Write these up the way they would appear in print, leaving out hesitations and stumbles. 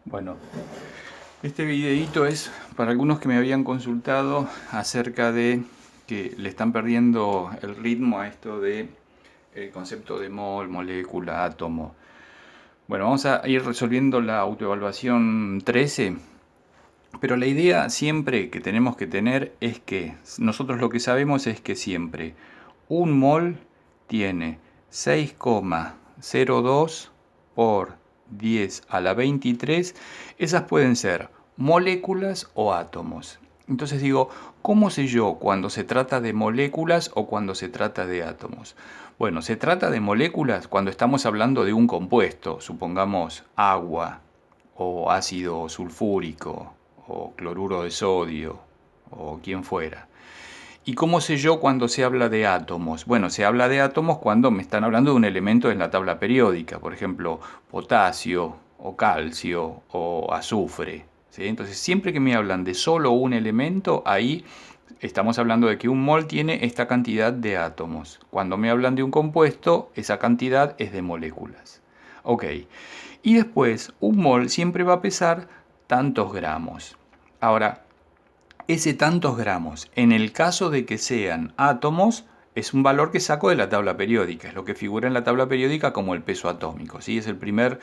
Bueno, este videito es para algunos que me habían consultado acerca de que le están perdiendo el ritmo a esto de el concepto de mol, molécula, átomo. Bueno, vamos a ir resolviendo la autoevaluación 13, pero la idea siempre que tenemos que tener es que nosotros lo que sabemos es que siempre un mol tiene 6,02 por 10 a la 23. Esas pueden ser moléculas o átomos. Entonces digo, ¿cómo sé yo cuando se trata de moléculas o cuando se trata de átomos? Bueno, se trata de moléculas cuando estamos hablando de un compuesto, supongamos agua o ácido sulfúrico o cloruro de sodio o quien fuera. ¿Y cómo sé yo cuando se habla de átomos? Bueno, se habla de átomos cuando me están hablando de un elemento en la tabla periódica, por ejemplo, potasio o calcio o azufre. ¿Sí? Entonces, siempre que me hablan de solo un elemento, ahí estamos hablando de que un mol tiene esta cantidad de átomos. Cuando me hablan de un compuesto, esa cantidad es de moléculas. Ok. Y después, un mol siempre va a pesar tantos gramos. Ahora, ese tantos gramos, en el caso de que sean átomos, es un valor que saco de la tabla periódica, es lo que figura en la tabla periódica como el peso atómico, ¿sí? Es el primer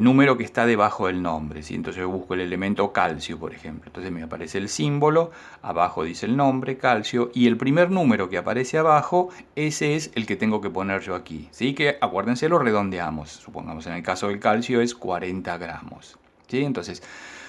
número que está debajo del nombre, ¿sí? Entonces yo busco el elemento calcio, por ejemplo. Entonces me aparece el símbolo, abajo dice el nombre, calcio, y el primer número que aparece abajo, ese es el que tengo que poner yo aquí, ¿sí? Que acuérdense, lo redondeamos. Supongamos en el caso del calcio es 40 gramos, ¿sí? Entonces,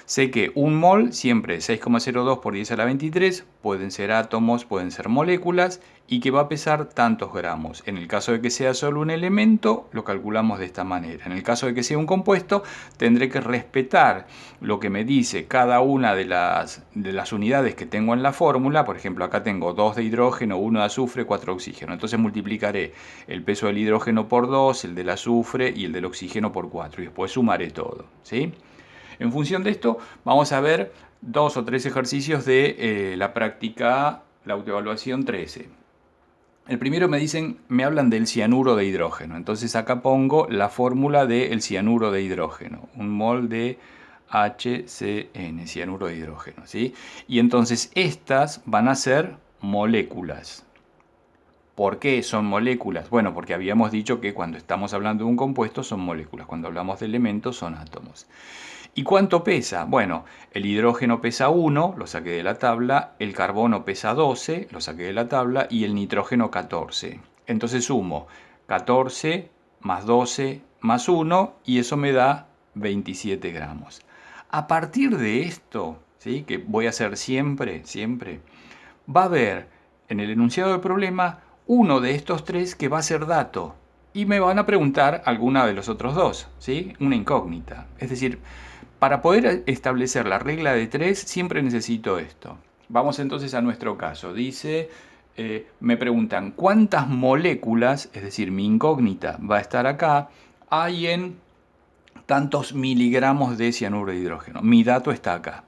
sé que un mol siempre es 6,02 por 10 a la 23, pueden ser átomos, pueden ser moléculas, y que va a pesar tantos gramos. En el caso de que sea solo un elemento, lo calculamos de esta manera. En el caso de que sea un compuesto, tendré que respetar lo que me dice cada una de las unidades que tengo en la fórmula. Por ejemplo, acá tengo 2 de hidrógeno, 1 de azufre, 4 de oxígeno. Entonces multiplicaré el peso del hidrógeno por 2, el del azufre y el del oxígeno por 4. Y después sumaré todo, ¿sí? En función de esto, vamos a ver 2 o 3 ejercicios de la práctica, la autoevaluación 13. El primero me hablan del cianuro de hidrógeno. Entonces acá pongo la fórmula del cianuro de hidrógeno. Un mol de HCN, cianuro de hidrógeno, ¿sí? Y entonces estas van a ser moléculas. ¿Por qué son moléculas? Bueno, porque habíamos dicho que cuando estamos hablando de un compuesto son moléculas. Cuando hablamos de elementos son átomos. ¿Y cuánto pesa? Bueno, el hidrógeno pesa 1, lo saqué de la tabla, el carbono pesa 12, lo saqué de la tabla, y el nitrógeno 14. Entonces sumo 14 más 12 más 1 y eso me da 27 gramos. A partir de esto, ¿sí? Que voy a hacer siempre, va a haber en el enunciado del problema uno de estos tres que va a ser dato. Y me van a preguntar alguna de los otros dos, ¿sí? Una incógnita. Es decir, para poder establecer la regla de 3 siempre necesito esto. Vamos entonces a nuestro caso. Dice, me preguntan cuántas moléculas, es decir, mi incógnita va a estar acá, hay en tantos miligramos de cianuro de hidrógeno. Mi dato está acá,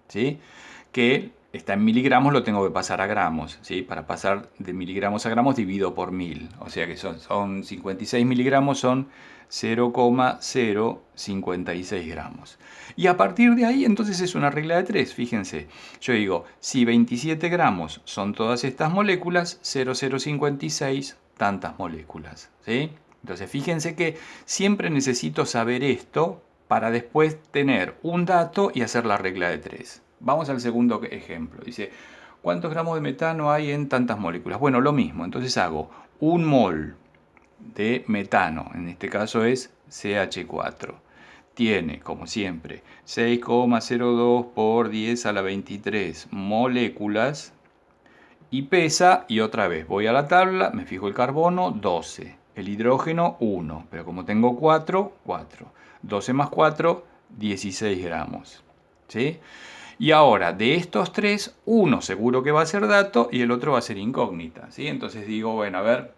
¿sí? Que está en miligramos, lo tengo que pasar a gramos, ¿sí? Para pasar de miligramos a gramos divido por 1000, o sea que son 56 miligramos, son 0,056 gramos. Y a partir de ahí entonces es una regla de 3, fíjense. Yo digo, si 27 gramos son todas estas moléculas, 0,056 tantas moléculas, ¿sí? Entonces fíjense que siempre necesito saber esto para después tener un dato y hacer la regla de 3. Vamos al segundo ejemplo. Dice, ¿cuántos gramos de metano hay en tantas moléculas? Bueno, lo mismo. Entonces hago un mol de metano, en este caso es CH4. Tiene, como siempre, 6,02 por 10 a la 23 moléculas y pesa, y otra vez voy a la tabla, me fijo el carbono, 12. El hidrógeno, 1. Pero como tengo 4, 4. 12 más 4, 16 gramos. ¿Sí? Y ahora, de estos tres, uno seguro que va a ser dato y el otro va a ser incógnita. ¿Sí? Entonces digo, bueno, a ver,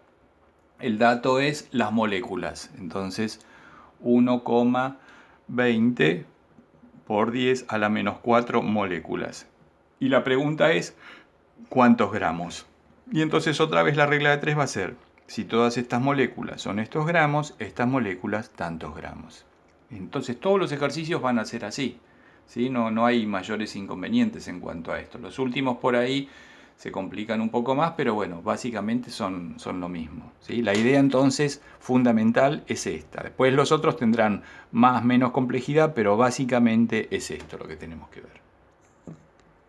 el dato es las moléculas. Entonces, 1,20 por 10 a la menos 4 moléculas. Y la pregunta es, ¿cuántos gramos? Y entonces otra vez la regla de 3 va a ser, si todas estas moléculas son estos gramos, estas moléculas tantos gramos. Entonces todos los ejercicios van a ser así, ¿sí? No hay mayores inconvenientes en cuanto a esto. Los últimos por ahí se complican un poco más, pero bueno, básicamente son lo mismo, ¿sí? La idea entonces fundamental es esta. Después los otros tendrán más, menos complejidad, pero básicamente es esto lo que tenemos que ver.